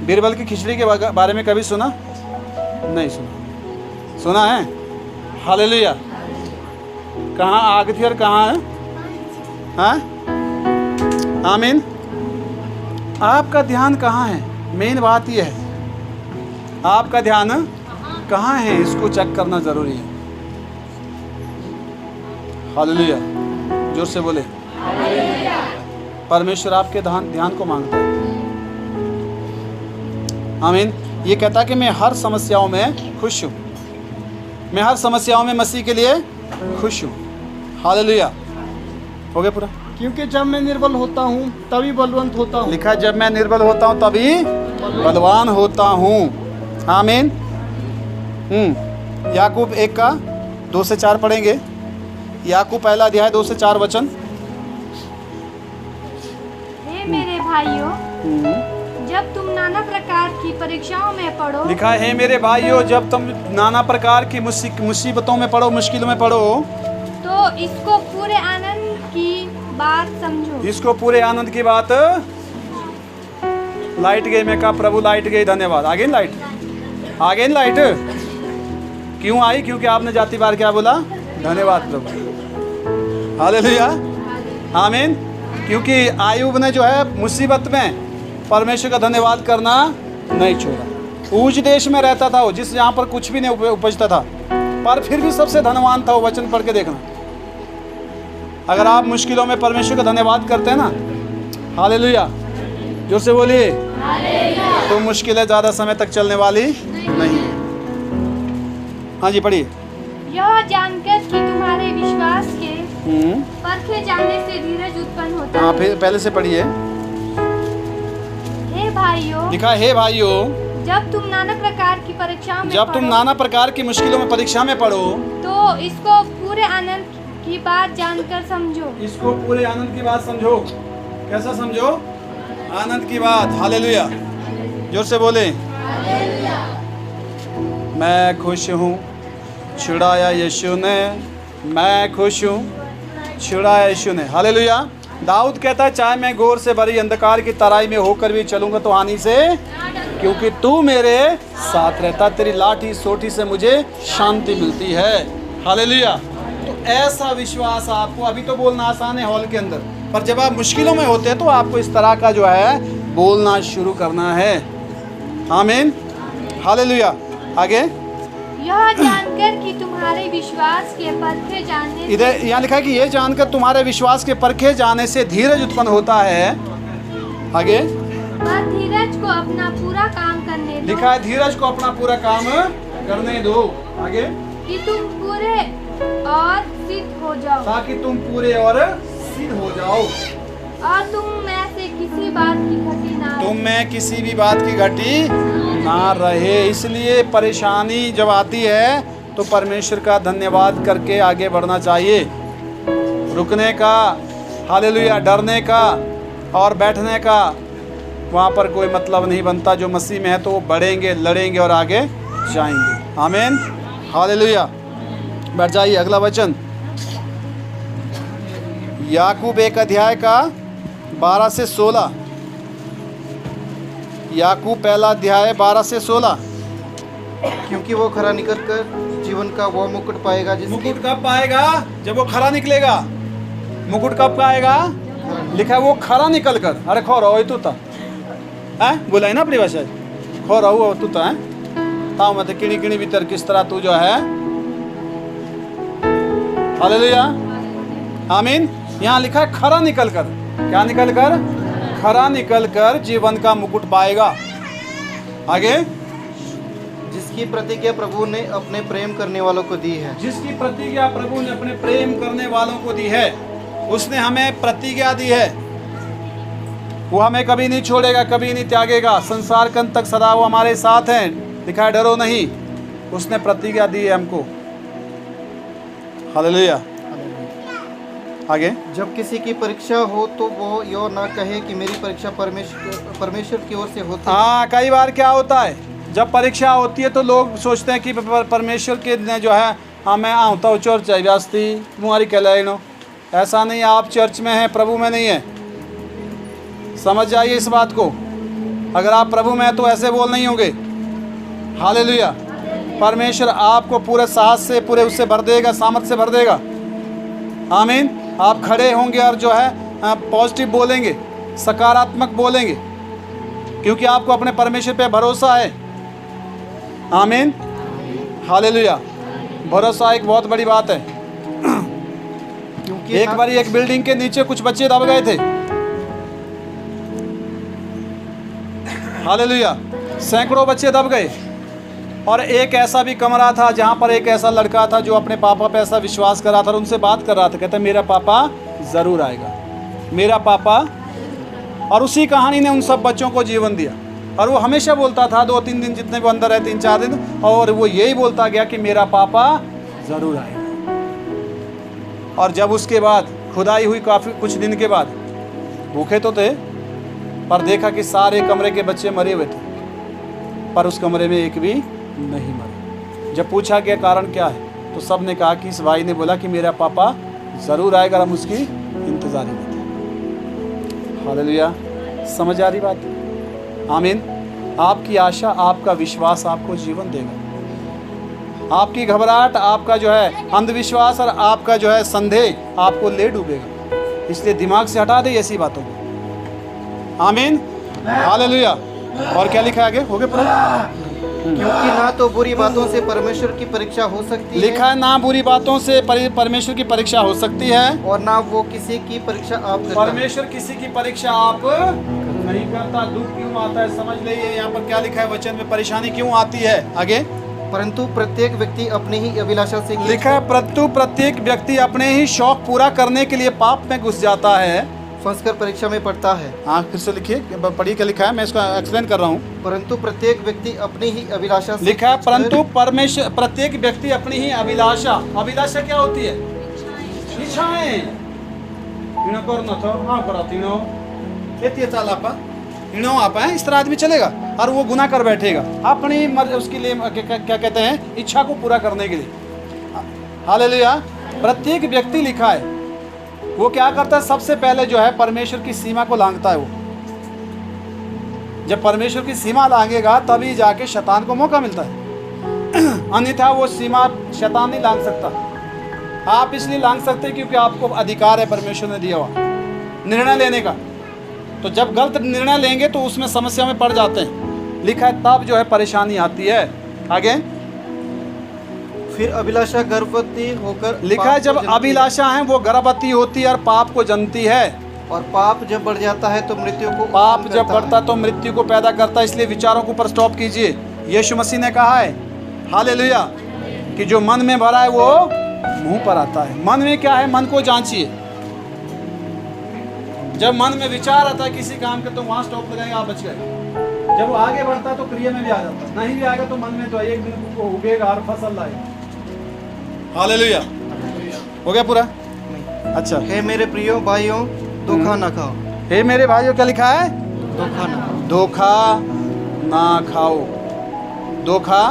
बीरबल की खिचड़ी के बारे में कभी सुना? नहीं सुना। सुना है? हालेलुया। कहाँ आग थी और कहाँ है? हाँ? आमीन। आपका ध्यान कहाँ है? मेन बात यह है, आपका ध्यान कहाँ है, इसको चेक करना जरूरी है। हालेलुया। जोर से बोले। परमेश्वर आपके ध्यान को मांगता है। आमीन। ये कहता है कि मैं हर समस्याओं में खुश हूँ। मैं हर समस्याओं में मसीह के लिए खुश हूँ। हालेलुया। हो गया पूरा? क्योंकि जब मैं निर्बल होता हूँ तभी बलवंत होता हूँ। लिखा है जब मैं निर्बल होता हूँ तभी बलवान होता हूँ। आमीन। याकूब 1 का 2 से 4 पढ़ेंगे। याकूब पहला अध्याय 2 से 4 वचन। हे मेरे भाइयों, जब तुम नाना प्रकार की परीक्षाओं में पड़ो, लिखा है मेरे भाइयों, जब तुम नाना प्रकार की मुसीबतों में पड़ो, मुश्किलों में पड़ो, तो इसको पूरे आनंद की बात समझो। इसको पूरे आनंद की बात। लाइट गई, मैं कहा प्रभु लाइट गई, धन्यवाद। आ गई लाइट? आ गई लाइट? क्यों आई? क्योंकि आपने जाती बार क्या बोला? धन्यवाद प्रभु। हालेलुया। आमीन। क्योंकि आयुब ने जो है मुसीबत में परमेश्वर का धन्यवाद करना नहीं छोड़ा। ऊज देश में रहता था वो, जिस यहाँ पर कुछ भी नहीं उपजता था, पर फिर भी सबसे धनवान था वो। वचन पढ़ के देखना। अगर आप मुश्किलों में परमेश्वर का धन्यवाद करते हैं ना, हालेलुया, जोर से बोलिए, तो मुश्किलें ज़्यादा समय तक चलने वाली नहीं है। हाँ जी, पढ़िए। यह जानकर कि तुम्हारे विश्वास के परखे जाने से धीरज उत्पन्न होता हाँ, है। फिर पहले से पढ़िए। हे भाइयों, लिखा है हे भाइयों, जब तुम नाना प्रकार की परीक्षाओं में जब तुम पड़ो, नाना प्रकार की मुश्किलों में परीक्षा में पढ़ो, तो इसको पूरे आनंद की बात जानकर समझो। इसको पूरे आनंद की बात समझो। कैसा समझो? आनंद की बात। हालेलुया। जोर से बोले। मैं खुश हूँ, छुड़ाया यीशु ने। मैं खुश हूँ, छुड़ाया यीशु ने। हालेलुया। दाऊद कहता है चाहे मैं घोर से भरी अंधकार की तराई में होकर भी चलूंगा तो हानि से, क्योंकि तू मेरे साथ रहता, तेरी लाठी सोटी से मुझे शांति मिलती है। हालेलुया। तो ऐसा विश्वास आपको, अभी तो बोलना आसान है हॉल के अंदर, पर जब आप मुश्किलों में होते हैं तो आपको इस तरह का जो है बोलना शुरू करना है। आमीन। हालेलुया। आगे। यह जानकर कि तुम्हारे विश्वास के परखे जाने इधर यहाँ लिखा है कि ये जानकर तुम्हारे विश्वास के परखे जाने से धीरज उत्पन्न होता है। आगे। पर धीरज को अपना पूरा काम करने दो, लिखा है धीरज को अपना पूरा काम करने दो। आगे। कि तुम पूरे और सिद्ध हो जाओ, ताकि तुम पूरे और सिद्ध हो जाओ, और तुम में से किसी बात की घटी ना रहे। तुम में किसी भी बात की घटी ना रहे। इसलिए परेशानी जब आती है तो परमेश्वर का धन्यवाद करके आगे बढ़ना चाहिए। रुकने का, हालेलुया, डरने का और बैठने का वहाँ पर कोई मतलब नहीं बनता। जो मसीह में है तो वो बढ़ेंगे, लड़ेंगे और आगे जाएंगे। आमीन। हालेलुया। बैठ जाइए। अगला वचन याकूब 1 अध्याय का 12 से 16। याकूब पहला अध्याय 12 से 16। क्योंकि वो खरा निकल कर जीवन का वो मुकुट पाएगा जिसकी मुकुट कब पाएगा? जब वो खरा निकलेगा। मुकुट कब पाएगा? लिखा है वो खरा निकल कर। अरे खो रहो तू था है बोला है ना अपनी भाषा खो रहो तू था है ताऊ मत किणी किणी भीतर किस तरह तू जो है। हालेलुया आमीन। यहाँ लिखा है खरा निकल कर। क्या निकल कर? खरा निकल कर जीवन का मुकुट पाएगा। आगे जिसकी प्रतिज्ञा प्रभु ने अपने प्रेम करने वालों को दी है। जिसकी प्रतिज्ञा प्रभु ने अपने प्रेम करने वालों को दी है। उसने हमें प्रतिज्ञा दी है। वो हमें कभी नहीं छोड़ेगा, कभी नहीं त्यागेगा। संसार के अंत तक सदा वो हमारे साथ हैं। लिखा है डरो नहीं। उसने प्रतिज्ञा दी है हमको। हालेलुया। आगे जब किसी की परीक्षा हो तो वो यो ना कहे कि मेरी परीक्षा परमेश्वर की ओर से होती है। हाँ, कई बार क्या होता है जब परीक्षा होती है तो लोग सोचते हैं कि परमेश्वर के ने जो है हाँ मैं आता हूँ चर्च है व्यास्ती तुम्हारी कहलाइनो। ऐसा नहीं, आप चर्च में हैं, प्रभु में नहीं है। समझ जाइए इस बात को। अगर आप प्रभु में हैं तो ऐसे बोल नहीं होंगे। हालेलुया। परमेश्वर आपको पूरे साहस से पूरे उससे भर देगा, सामर्थ से भर देगा। आमीन। आप खड़े होंगे और जो है पॉजिटिव बोलेंगे, सकारात्मक बोलेंगे, क्योंकि आपको अपने परमेश्वर पे भरोसा है। आमीन। हालेलुया। भरोसा एक बहुत बड़ी बात है। क्योंकि एक बार एक बिल्डिंग के नीचे कुछ बच्चे दब गए थे। हालेलुया। सैकड़ों बच्चे दब गए और एक ऐसा भी कमरा था जहाँ पर एक ऐसा लड़का था जो अपने पापा पे ऐसा विश्वास कर रहा था और उनसे बात कर रहा था। कहता मेरा पापा ज़रूर आएगा, मेरा पापा। और उसी कहानी ने उन सब बच्चों को जीवन दिया। और वो हमेशा बोलता था 2-3 दिन जितने वो अंदर है 3-4 दिन, और वो यही बोलता गया कि मेरा पापा ज़रूर आएगा। और जब उसके बाद खुदाई हुई काफ़ी कुछ दिन के बाद, भूखे तो थे पर देखा कि सारे कमरे के बच्चे मरे हुए थे, पर उस कमरे में एक भी नहीं मरा। जब पूछा गया कारण क्या है तो सब ने कहा कि इस भाई ने बोला कि मेरा पापा ज़रूर आएगा, हम उसकी इंतज़ार में थे। हालेलुया। समझ आ रही बात? आमीन। आपकी आशा, आपका विश्वास आपको जीवन देगा। आपकी घबराहट, आपका जो है अंधविश्वास और आपका जो है संदेह आपको ले डूबेगा। इसलिए दिमाग से हटा दे ऐसी बातों को। आमीन। हालेलुया। और क्या लिखा है आगे? हो गया पूरा? क्योंकि ना तो बुरी बातों से परमेश्वर की परीक्षा हो सकती है। लिखा है ना बुरी बातों से परमेश्वर की परीक्षा हो सकती है, और ना वो किसी की परीक्षा आप करता है। परमेश्वर किसी की परीक्षा आप नहीं करता। दुख क्यों आता है समझ लीजिए। यहाँ पर क्या लिखा है वचन में? परेशानी क्यों आती है? आगे परंतु प्रत्येक व्यक्ति अपनी ही अभिलाषा से लिखा है परंतु प्रत्येक व्यक्ति अपने ही शौक पूरा करने के लिए पाप में घुस जाता है, फंसकर परीक्षा में पड़ता है। हाँ फिर से लिखिए, पढ़िए क्या लिखा है, मैं इसको एक्सप्लेन कर रहा हूँ। परंतु प्रत्येक व्यक्ति अपनी ही अभिलाषा से लिखा है परंतु परमेश्वर प्रत्येक व्यक्ति अपनी ही अभिलाषा। अभिलाषा क्या होती है? इच्छाएं। इनो करना था हाँ करा तीनों ये चाल आपा इनो आप है। इस तरह आदमी चलेगा और वो गुनाह कर बैठेगा अपनी उसके लिए क्या कहते हैं इच्छा को पूरा करने के लिए। हालेलुया। प्रत्येक व्यक्ति लिखा है वो क्या करता है? सबसे पहले जो है परमेश्वर की सीमा को लांघता है। वो जब परमेश्वर की सीमा लांघेगा तभी जाके शैतान को मौका मिलता है। अन्यथा वो सीमा शैतान नहीं लांघ सकता। आप इसलिए लांघ सकते हैं क्योंकि आपको अधिकार है परमेश्वर ने दिया हुआ निर्णय लेने का। तो जब गलत निर्णय लेंगे तो उसमें समस्या में पड़ जाते हैं। लिखा है तब जो है परेशानी आती है। आगे फिर अभिलाषा गर्भवती होकर लिखा है जब अभिलाषा है वो गर्भवती होती है और पाप को जन्मती है। और पाप जब बढ़ जाता है तो मृत्यु को पाप जब बढ़ता है तो मृत्यु को पैदा करता है। इसलिए विचारों के ऊपर स्टॉप कीजिए। यीशु मसीह ने कहा है हालेलुया कि जो मन में भरा है वो मुंह पर आता है। मन में क्या है? मन को जांचिए। जब मन में विचार आता है किसी काम के तो वहां स्टॉप लगाएंगे, आप बच गए। जब वो आगे बढ़ता है तो क्रिया में भी आ जाता है। नहीं भी आएगा तो मन में तो एक दिन को उगेगा और फसल लाएगा। हालेलुया। हो गया पूरा? अच्छा। हे मेरे प्रियो भाइयों धोखा ना खाओ। हे मेरे भाइयों क्या लिखा है? धोखा ना खाओ। धोखा ना खाओ। धोखा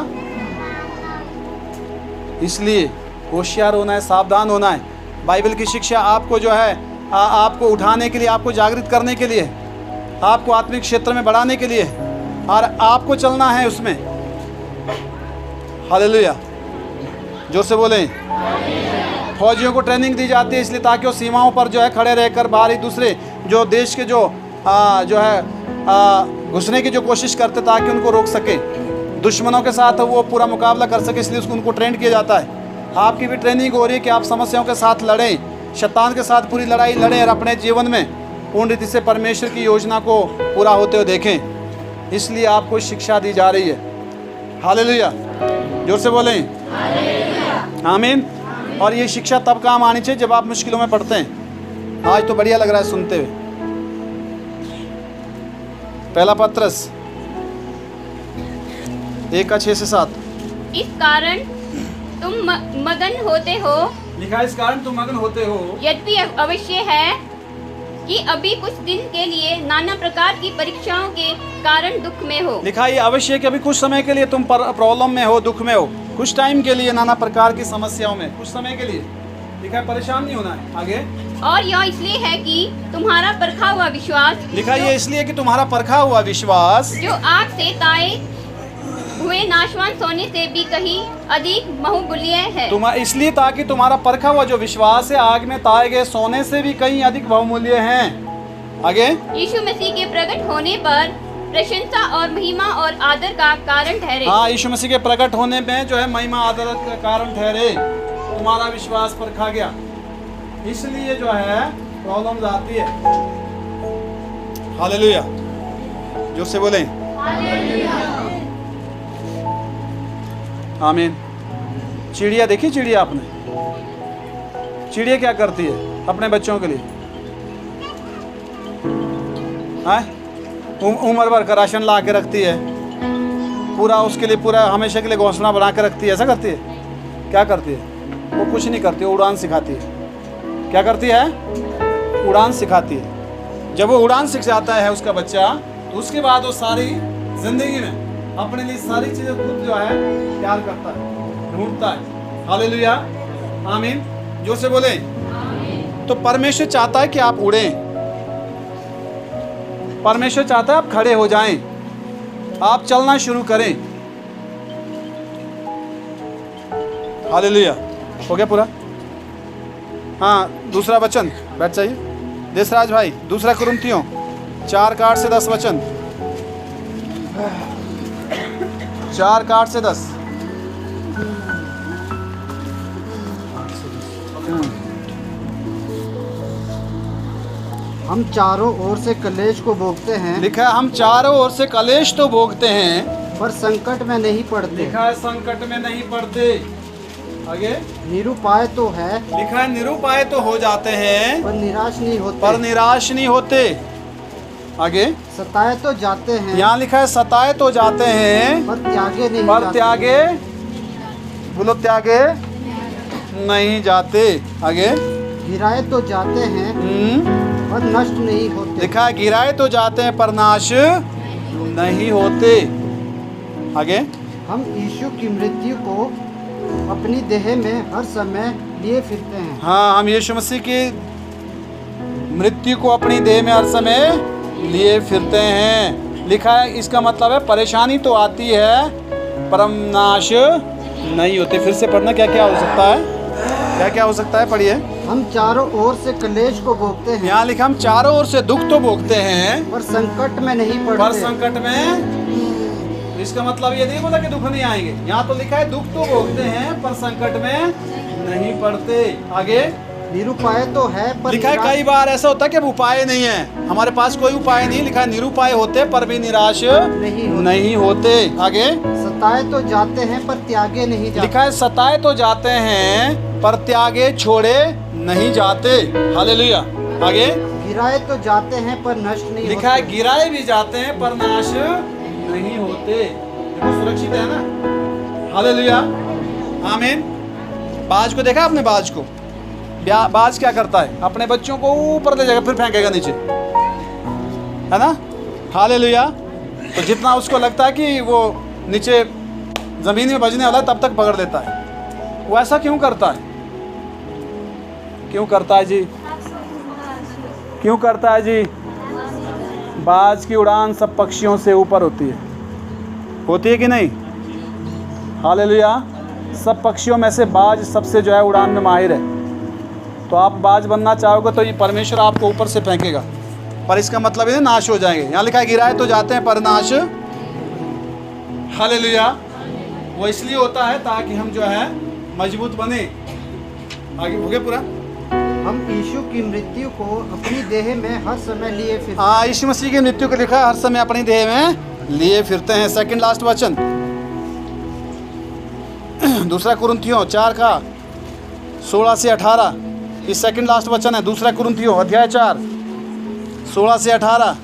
इसलिए होशियार होना है, सावधान होना है। बाइबल की शिक्षा आपको जो है आपको उठाने के लिए, आपको जागृत करने के लिए, आपको आत्मिक क्षेत्र में बढ़ाने के लिए, और आपको चलना है उसमें। हालेलुया, जोर से बोलें। फौजियों को ट्रेनिंग दी जाती है इसलिए ताकि वो सीमाओं पर जो है खड़े रहकर बाहरी दूसरे जो देश के जो घुसने की जो कोशिश करते ताकि उनको रोक सके, दुश्मनों के साथ वो पूरा मुकाबला कर सके, इसलिए उनको ट्रेंड किया जाता है। आपकी भी ट्रेनिंग हो रही है कि आप समस्याओं के साथ लड़ें, शैतान के साथ पूरी लड़ाई लड़ें और अपने जीवन में पूर्ण रीति से परमेश्वर की योजना को पूरा होते हुए देखें। इसलिए आपको शिक्षा दी जा रही है। हालेलुया, जोर से बोलें आमीन। और ये शिक्षा तब काम आनी चाहिए जब आप मुश्किलों में पड़ते हैं। आज तो बढ़िया लग रहा है सुनते हुए। पहला पत्रस 1:6-7। इस कारण तुम मगन होते हो, लिखा है इस कारण तुम मगन होते हो, यद्यपि अवश्य है कि अभी कुछ दिन के लिए नाना प्रकार की परीक्षाओं के कारण दुख में हो। लिखा है अवश्य है कि अभी कुछ समय के लिए तुम प्रॉब्लम में हो, दुख में हो, कुछ टाइम के लिए, नाना प्रकार की समस्याओं में, कुछ समय के लिए। लिखा है परेशान नहीं होना है। आगे, और यह इसलिए है कि तुम्हारा परखा हुआ विश्वास, लिखा है ये इसलिए कि तुम्हारा परखा हुआ विश्वास जो आग से ताए हुए नाशवान सोने से भी कहीं अधिक बहुमूल्य है। इसलिए ताकि तुम्हारा परखा हुआ जो विश्वास है आग में ताए गए सोने से भी कहीं अधिक बहुमूल्य है। आगे, यीशु मसीह के प्रकट होने पर प्रशंसा और महिमा और आदर का कारण ठहरे। हाँ, यीशु मसीह के प्रकट होने में जो है महिमा आदर का कारण ठहरे। तुम्हारा विश्वास परखा गया, इसलिए जो है प्रॉब्लम्स आती है। हालेलुया, जोर से बोलें आमीन। चिड़िया देखी, चिड़िया आपने, चिड़िया क्या करती है अपने बच्चों के लिए? उम्र भर का राशन ला के रखती है, पूरा उसके लिए पूरा हमेशा के लिए घोंसला बना के रखती है। ऐसा करती है? क्या करती है? वो कुछ नहीं करती, उड़ान सिखाती है। क्या करती है? उड़ान सिखाती है। जब वो उड़ान सीख जाता है उसका बच्चा, तो उसके बाद वो सारी जिंदगी में अपने लिए सारी चीजें खुद जो है तैयार करता है, ढूंढता है। हालेलुया, आमीन। जोर से बोले। तो परमेश्वर चाहता है कि आप उड़ें, परमेश्वर चाहता है आप खड़े हो जाएं, आप चलना शुरू करें। हालेलुया, हो गया पूरा? हाँ, दूसरा वचन, बैठ जाइए देशराज भाई। दूसरा कुरिन्थियों 4:8-10 वचन, 4:8-10। हम चारों ओर से कलेश को भोगते हैं। लिखा है हम चारों ओर से कलेश तो भोगते हैं, पर संकट में नहीं पड़ते। लिखा है संकट में नहीं पड़ते। आगे, निरुपाय तो है, लिखा है निरुपाय तो हो जाते हैं, पर निराश नहीं होते। पर निराश नहीं होते। आगे, सताए तो जाते हैं, यहाँ लिखा है सताए तो जाते हैं, पर त्यागे नहीं पर जाते। त्यागे, बोलो त्यागे नहीं जाते। आगे, गिराए तो जाते हैं, पर नष्ट नहीं होते। लिखा है गिराए तो जाते हैं पर नाश नहीं होते। आगे, हम यीशु की मृत्यु को अपनी देह में हर समय लिए फिरते हैं। हाँ, हम यीशु मसीह की मृत्यु को अपनी देह में हर समय लिए फिरते हैं। लिखा है इसका मतलब है परेशानी तो आती है पर हम नाश नहीं होते। फिर से पढ़ना, क्या क्या हो सकता है? क्या क्या हो सकता है? पढ़िए। हम चारों ओर से कलेश को भोगते हैं। यहाँ लिखा हम चारों ओर से दुख तो भोगते हैं, पर संकट में नहीं पड़ते। पर संकट में, इसका मतलब ये नहीं बोला कि दुख नहीं आएंगे। यहाँ तो लिखा है दुख तो भोगते हैं पर संकट में नहीं पड़ते। आगे, निरुपाय तो है, पर लिखा है कई बार ऐसा होता है कि अब उपाय नहीं है, हमारे पास कोई उपाय नहीं। लिखा है निरुपाय होते पर भी निराश नहीं होते। आगे, सताए तो जाते हैं, पर त्यागे नहीं जाते। लिखा है सताए तो जाते हैं पर त्यागे छोड़े नहीं जाते। हालेलुया। आगे, गिराए तो जाते हैं, पर नष्ट नहीं लिखा है होते। गिराए भी जाते हैं पर नाश नहीं होते। देखो सुरक्षित है ना। हालेलुया, आमीन। बाज को देखा आपने? बाज को, बाज क्या करता है? अपने बच्चों को ऊपर ले जाएगा फिर फेंकेगा नीचे, है ना। हालेलुया। तो जितना उसको लगता है कि वो नीचे जमीन में बजने वाला है तब तक पकड़ लेता है। वो ऐसा क्यों करता है? क्यों करता है जी? क्यों करता है जी? बाज की उड़ान सब पक्षियों से ऊपर होती है कि नहीं? हालेलुया। सब पक्षियों में से बाज सबसे जो है उड़ान में माहिर है। तो आप बाज बनना चाहोगे तो ये परमेश्वर आपको ऊपर से फेंकेगा, पर इसका मतलब है नाश हो जाएंगे। यहाँ लिखा है गिराए तो जाते हैं पर नाश। हालेलुया। वो इसलिए होता है ताकि हम जो है मजबूत बने। आगे हो गया पूरा। हम यीशु की मृत्यु को अपनी देह में हर समय लिए फिरते हाँ, यीशु मसीह की मृत्यु को लिखा है हर समय अपनी देह में लिए फिरते हैं। सेकंड लास्ट वचन दूसरा कुरिन्थियों 4 का 16 से 18। ये सेकंड लास्ट वचन है। दूसरा कुरिन्थियों अध्याय 4 16 से 18।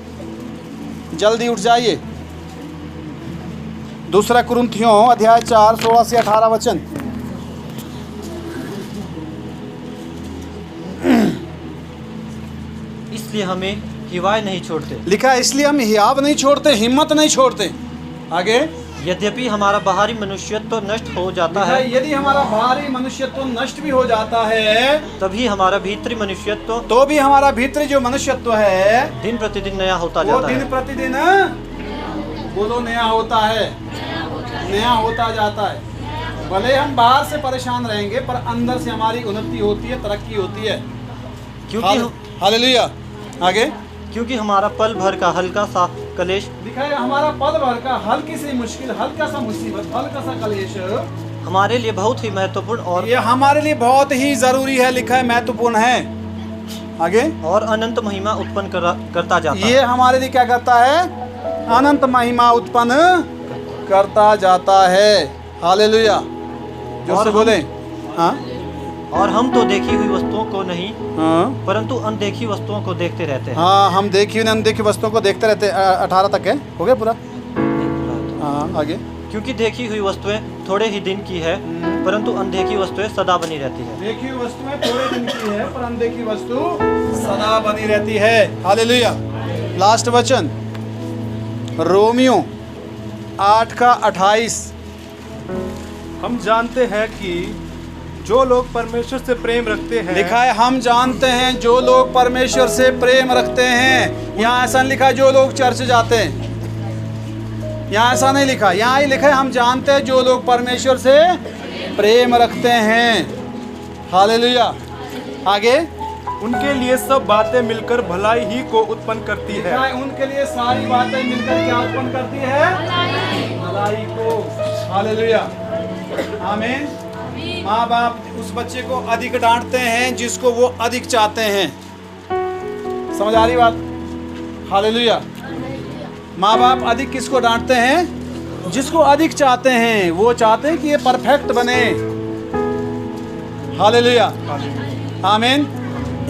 जल्दी उठ जाइए। दूसरा कुरिन्थियों अध्याय 4 16 से 18 वचन। इसलिए हमें हिवाए नहीं छोड़ते। लिखा है इसलिए हम हियाव नहीं छोड़ते, हिम्मत नहीं छोड़ते। आगे यद्यपि हमारा बाहरी मनुष्यत्व तो नष्ट हो जाता है, यदि हमारा बाहरी मनुष्यत्व नष्ट भी हो जाता है तभी हमारा भीतरी मनुष्यत्व तो भी हमारा भीतरी जो मनुष्यत्व है दिन प्रतिदिन नया होता वो जाता दिन है। प्रतिदिन बोलो नया होता है, नया होता जाता है। भले हम बाहर से परेशान रहेंगे पर अंदर से हमारी उन्नति होती है, तरक्की होती है। हालेलुया। आगे क्योंकि हमारा पल भर का हल्का सा कलेश लिखा है हमारा पल भर का हल्की सी मुश्किल, हल्का सा मुसीबत, हल्का सा कलेश हमारे लिए बहुत ही महत्वपूर्ण और ये हमारे लिए बहुत ही जरूरी है। लिखा है महत्वपूर्ण है। आगे और अनंत महिमा उत्पन्न करता जाता है। ये हमारे लिए क्या करता है? अनंत महिमा उत्पन्न करता जाता है। हालेलुया। जो से बोले। हाँ, और हम तो देखी हुई वस्तुओं को नहीं हाँ, परंतु अनदेखी वस्तुओं को देखते रहते हैं। हाँ, हम देखी हुई अनदेखी वस्तुओं को देखते रहते हैं। 18 तक है, हो गया पूरा। हाँ, आगे क्योंकि देखी हुई वस्तुएं थोड़े ही दिन की है परंतु अनदेखी वस्तुएं सदा बनी रहती है। देखी हुई वस्तुएं थोड़े दिन की है पर अनदेखी वस्तु सदा बनी रहती है। हालेलुया। लास्ट वचन रोमियो 8 का 28। हम जानते हैं कि जो लोग परमेश्वर से प्रेम रखते हैं, लिखा है हम जानते हैं जो लोग परमेश्वर से प्रेम रखते हैं। यहाँ ऐसा नहीं लिखा है जो लोग चर्च जाते हैं, यहाँ ऐसा नहीं लिखा। यहाँ ही लिखा है हम जानते हैं जो लोग परमेश्वर से प्रेम रखते हैं। हालेलुया। आगे उनके लिए सब बातें मिलकर भलाई ही को उत्पन्न करती है। लिखा है उनके लिए सारी बातें मिलकर क्या उत्पन्न करती है? भलाई को। हालेलुया। आमीन। माँ बाप उस बच्चे को अधिक डांटते हैं जिसको वो अधिक चाहते हैं। समझ आ रही बात? हालेलुया। माँ बाप अधिक किसको डांटते हैं? जिसको अधिक चाहते हैं। वो चाहते हैं कि ये परफेक्ट बने। हालेलुया। आमीन।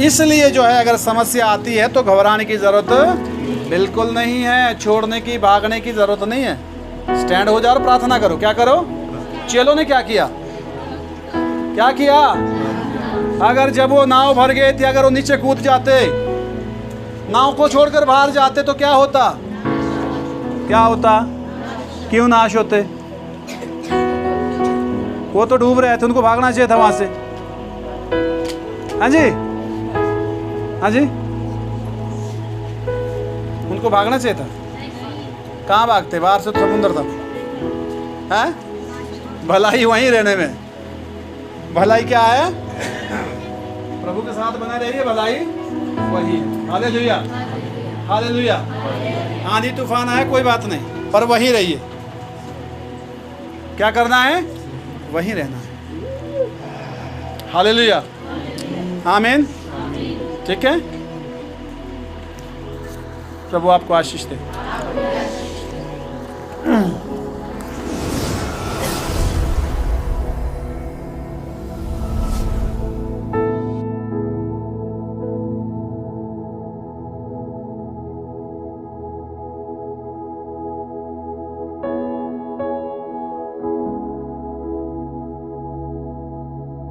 इसलिए जो है अगर समस्या आती है तो घबराने की ज़रूरत बिल्कुल नहीं है, छोड़ने की, भागने की ज़रूरत नहीं है। स्टैंड हो जाओ और प्रार्थना करो। क्या करो? चेलों ने क्या किया? क्या किया? अगर जब वो नाव भर गए थे, अगर वो नीचे कूद जाते, नाव को छोड़कर बाहर जाते तो क्या होता? क्या होता? क्यों नाश होते? वो तो डूब रहे थे, उनको भागना चाहिए था वहां से। हाँ जी, हाँ जी, उनको भागना चाहिए था। कहाँ भागते? बाहर से तो समुद्र था। हैं? भलाई वहीं रहने में। भलाई क्या है? प्रभु के साथ बने रहिए, भलाई वही है। हालेलुया। हालेलुया। आंधी तूफान आए कोई बात नहीं, पर वहीं रहिए। क्या करना है? वहीं रहना है। हालेलुया। आमीन। ठीक है, प्रभु आपको आशीष दे।